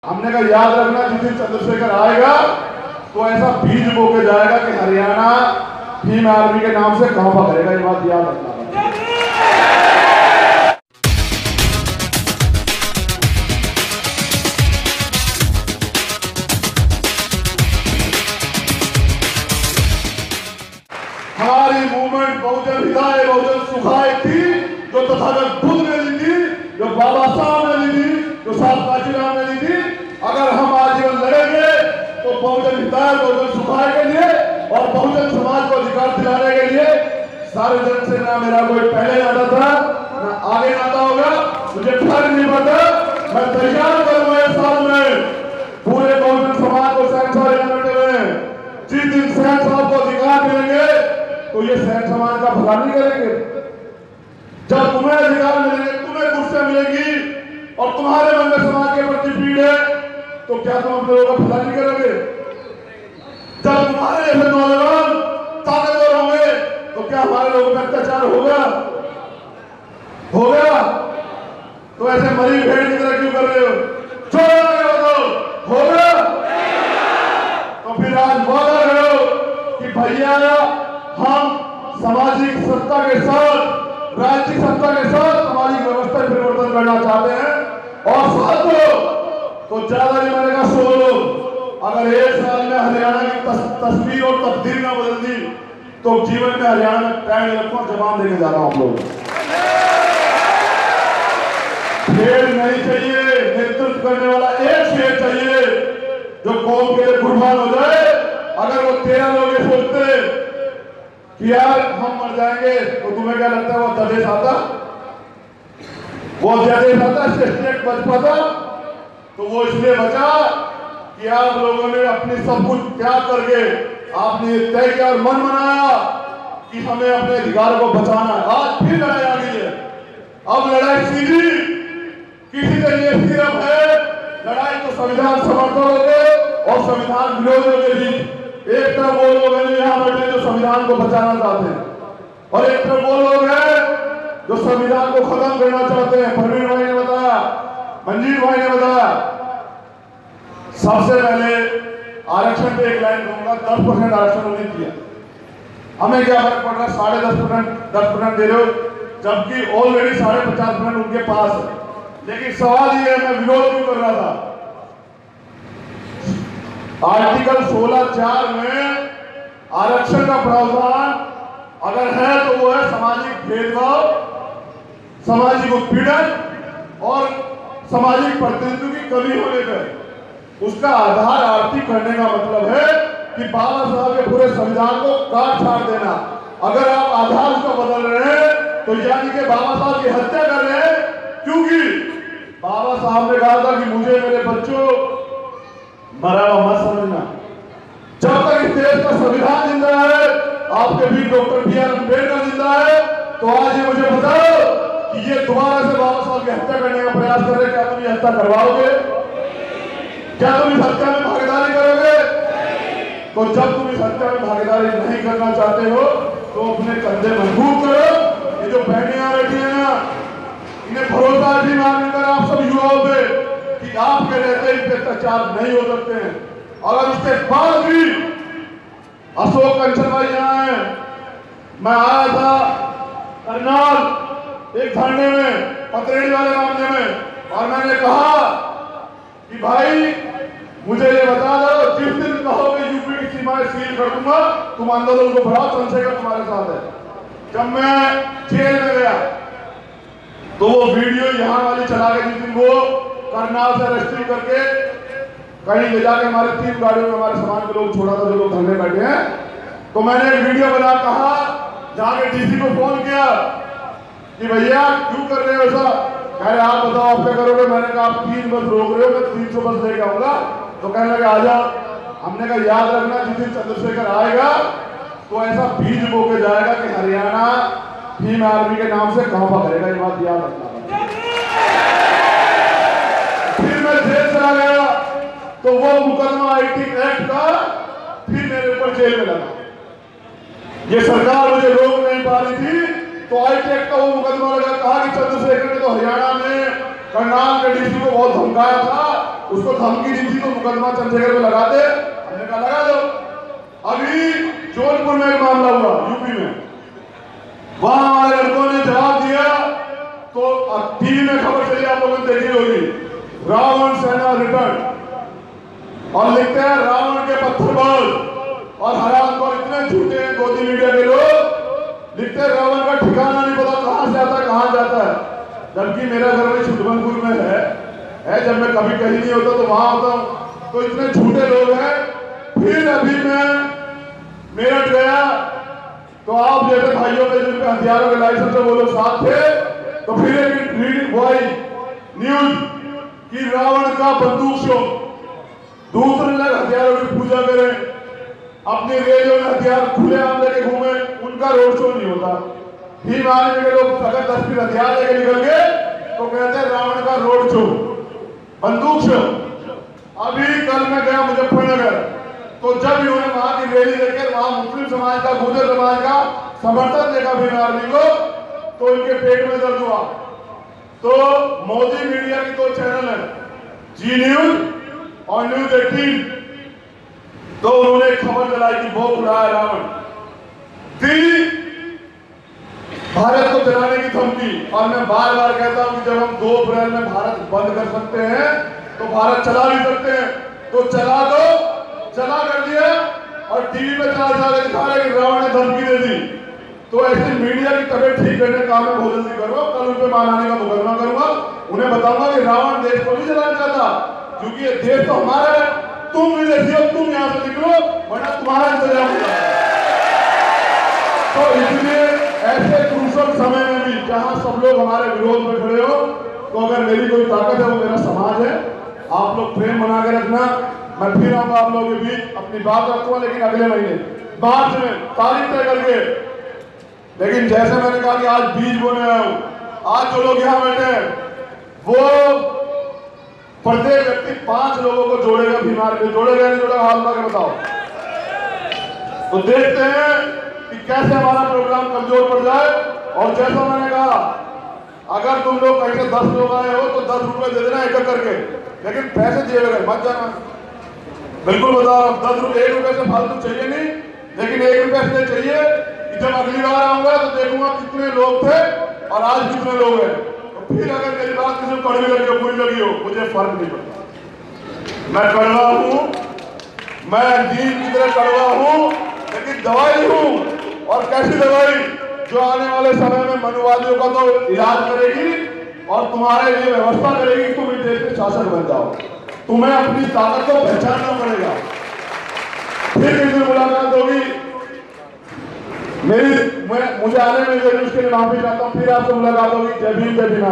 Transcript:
हमने कहा याद रखना, जिस दिन चंद्रशेखर आएगा तो ऐसा बीज बो के जाएगा कि हरियाणा भीम आर्मी के नाम से कहां पर करेगा। ये बात याद रखना। हमारी मूवमेंट बहुजन हिताय बहुजन सुखाय थी, जो तथागत बुद्ध ने दी थी, जो बाबा साहब ने दी थी, जो साहब काशीराम ने दी थी। अगर हम आजीवन लड़ेंगे तो बहुजन हिताय बहुजन सुखाय के लिए और बहुजन समाज को अधिकार दिलाने के लिए। सारे जन से ना मेरा कोई पहले आता था ना आगे आता होगा, मुझे फर्क नहीं पड़ता। मैं तैयार करूंगा इस साल में पूरे बहुजन समाज को सहन में। जिस दिन सहन साहब को अधिकार मिलेंगे तो ये सहन समाज का भला नहीं करेंगे। जब तुम्हें अधिकार मिलेंगे, तुम्हें कुर्सियां मिलेगी और तुम्हारे मन में समाज के प्रति पीड़ है, तो क्या तुम अपने लोगों का भला नहीं करोगे? जब तुम्हारे जैसे नौजवान ताकतवर होंगे तो क्या हमारे लोगों पर अत्याचार होगा? तो ऐसे मरी भेड़ की तरह क्यों कर रहे हो? होगा? तो फिर आज वादा करो कि भैया हम सामाजिक सत्ता के साथ, राजनीतिक सत्ता के साथ सामाजिक व्यवस्था में परिवर्तन करना चाहते हैं। और साथ तो ज्यादा नहीं, मैंने कहा 100 लोग अगर एक साल में हरियाणा की तस्वीर और तकदीर ना बदल दी तो जीवन में हरियाणा में पैर रखो, जवान देके जा रहा हूं। हम लोग शेर नहीं चाहिए, नेतृत्व करने वाला एक शेर चाहिए जो कौम के लिए कुर्बान हो जाए। अगर वो 13 लोग ये सोचते कि यार हम मर जाएंगे तो तुम्हें क्या लगता है वो जदेश आता? वो जदेश आता स्टेट बच पाता? तो वो इसलिए बचा कि आप लोगों ने अपनी सब कुछ त्याग करके आपने तय किया और मन बनाया कि हमें अपने अधिकार को बचाना है। आज फिर लड़ाई आ गई है। अब लड़ाई सीधी किसी से ये सिर्फ है लड़ाई तो संविधान समर्थकों के और संविधान विरोधियों के बीच। एक तरफ वो लोग हैं जो यहाँ बैठे जो संविधान को बचाना चाहते हैं और एक तरफ वो लोग हैं जो संविधान को खत्म करना चाहते हैं। प्रवीण भाई ने बताया, मंजीत भाई ने बताया। सबसे पहले आरक्षण पे एक लाइन कहूंगा, 10% आरक्षण उन्हें दिया। हमें क्या फर्क पड़ रहा है? 10.5% दे रहे हो, जबकि ऑलरेडी 50.5% उनके पास है। लेकिन सवाल ये है, मैं विरोध क्यों कर रहा था? आर्टिकल 16(4) में आरक्षण का प्रावधान अगर है तो वो है सामाजिक भेदभाव, सामाजिक उत्पीड़न और सामाजिक प्रतिनिधित्व की कमी होने पर उसका आधार आर्थिक करने का मतलब है कि बाबा साहब के पूरे संविधान को काट छाड़ देना। अगर आप आधार उसका बदल रहे हैं तो यानी कि बाबा साहब की हत्या कर रहे हैं, क्योंकि बाबा साहब ने कहा था कि मुझे मेरे बच्चों मरा हुआ मत समझना। जब तक इस देश का संविधान जिंदा है, आपके भी डॉक्टर बी आर अम्बेडकर जिंदा है, तो आज ये मुझे बताओ कि ये दोबारा से बाबा साहब की हत्या करने का प्रयास कर रहे, क्या तुम ये हत्या करवाओगे? क्या तुम इस हत्या में भागीदारी करोगे? तो जब तुम इस हत्या में भागीदारी नहीं करना चाहते हो तो अपने कंधे मजबूत करो। ये जो बहनियां बैठी हैं ना, इन्हें भरोसा भी मान कर आप सब युवाओं पे कि आपके रहते इन पे अत्याचार नहीं हो सकते हैं। अगर उसके बाद भी अशोक कंचन भाई यहाँ है, मैं आया था करनाल एक धरने में पतरेड़ी वाले मामले में, और मैंने कहा कि भाई मुझे ये बता दो, जिस दिन कहोगे यूपी की सीमाएं सील कर दूंगा, तुम आंदोलन को बढ़ाओ, चंद्रशेखर तुम्हारे साथ है। जब मैं जेल में गया तो वो वीडियो यहाँ वाली चला के, जिस दिन वो करनाल से रेस्क्यू करके कहीं ले जाके हमारे 3 गाड़ियों में हमारे समाज के लोग छोड़ा था, जो लोग धरने बैठे हैं, तो मैंने एक वीडियो बना, कहा जाके डीसी को फोन किया कि भैया क्यों कर रहे हो ऐसा? कह रहे आप बताओ आप क्या करोगे? मैंने कहा आप 3 बस रोक रहे हो, मैं 300 बस लेके आऊंगा। तो कहने लगे आ जाओ। हमने कहा याद रखना, जिस दिन चंद्रशेखर आएगा तो ऐसा बीज बो के जाएगा कि हरियाणा भीम आर्मी के नाम से कहां पर करेगा। ये बात याद रखना। फिर मैं जेल चला गया तो वो मुकदमा आईटी एक्ट का फिर मेरे ऊपर जेल में लगा। ये सरकार मुझे रोक नहीं पा रही थी, तो आईटी एक्ट का वो मुकदमा लगा। कहा कि चंद्रशेखर ने तो हरियाणा में करनाल के डीसी को बहुत धमकाया था उसको धमकी दी थी तो मुकदमा चंद्रशेखर पे लगा दे, हमने कहा लगा दो। अभी जौनपुर में एक मामला हुआ यूपी में, वहां हमारे लड़कों ने जवाब दिया तो टीवी में खबर चली, आप लोगों ने देखी होगी, रावण सेना रिटर्न, और लिखते हैं रावण के पत्थरबाज और हराम को इतने झूठे हैं गोदी मीडिया के लोग, लिखते हैं रावण का ठिकाना नहीं पता कहां से आता है कहां जाता है। जबकि मेरा घर वही छुटबनपुर में है, जब मैं कभी कहीं नहीं होता तो वहां होता हूं, तो इतने झूठे लोग हैं। फिर अभी मैं मेरठ गया तो आप जैसे भाइयों के जिनके हथियारों के लाइसेंस है वो लोग साथ थे, तो फिर एक रीडिंग हुआ न्यूज कि रावण का बंदूक शो, दूसरे लोग हथियारों की पूजा करें, अपनी रेलियों में हथियार खुले आम लेके घूमे, उनका रोड शो नहीं होता। भीम आर्मी के लोग अगर 10 हथियार लेके निकल गए तो कहते हैं रावण का रोड शो, बंदूक शो। अभी कल मैं गया मुजफ्फरनगर, तो जब इन्होंने वहां की रैली लेकर वहां मुस्लिम समाज का, गुर्जर समाज का समर्थन देखा भीम आर्मी को, तो इनके पेट में दर्द हुआ। तो मोदी मीडिया की 2 चैनल है, जी न्यूज और न्यूज 18, तो उन्होंने खबर चलाई कि भोग रहा है रावण, दी भारत को चलाने की धमकी। और मैं बार बार कहता हूं कि जब हम 2 अप्रैल में भारत बंद कर सकते हैं तो भारत चला भी सकते हैं, तो चला दो, चला कर दिया और टीवी पे चला दिखा रहे कि रावण ने धमकी दे दी। तो ऐसे मीडिया की तबियत ठीक करने का मैं बहुत जल्दी करूंगा, कल उन पे मानहानि का मुकदमा करूंगा, उन्हें बताऊंगा कि रावण देश को नहीं चलाना चाहता, क्योंकि ये देश तो हमारा है, तुम विदेशी हो, तुम यहां से निकलो वरना तुम्हारा इंतजाम होगा। तो इसलिए ऐसे क्रूशल समय में भी जहां सब लोग हमारे विरोध में खड़े हो, तो अगर मेरी कोई ताकत है वो मेरा समाज है। आप लोग प्रेम बना के रखना, मैं फिर आऊंगा आप लोगों के बीच, अपनी बात रखूंगा, लेकिन अगले महीने मार्च में तारीख तय करके। लेकिन जैसे मैंने कहा कि आज बीज बोने आया हूं, आज जो लोग यहाँ बैठे हैं वो प्रत्येक व्यक्ति 5 लोगों को जोड़ेगा, बीमार पे जोड़ेगा नहीं जोड़ेगा, हाल के बताओ। तो देखते हैं कि कैसे हमारा प्रोग्राम कमजोर पड़ जाए। और जैसा मैंने कहा, अगर तुम लोग कहीं से 10 लोग आए हो तो 10 रुपए दे देना एक करके, लेकिन पैसे दिए बगैर मत जाना। बिल्कुल बता रहा हूं, 10 रुपए 1 रुपए से फालतू चाहिए नहीं, लेकिन 1 रुपए इसलिए चाहिए कि जब अगली बार आऊंगा तो देखूंगा कितने लोग थे और आज कितने लोग हैं। तो फिर अगर मेरी बात किसी को कड़वी लगी हो, बुरी लगी हो, मुझे फर्क नहीं पड़ता। मैं कड़वा हूं, मैं दीन की तरह कड़वा हूं, लेकिन दवाई हूं। और कैसी दवाई? जो आने वाले समय में मनुवादियों का तो इलाज करेगी और तुम्हारे लिए व्यवस्था करेगी, तुम इस देश के शासक बन जाओ। तुम्हें अपनी ताकत को पहचानना पड़ेगा। फिर किसी मुलाकात होगी, मुझे आने में जरूर उसके लिए माफी चाहता हूँ। फिर आपसे मुलाकात होगी। जय भीम, जय भीम।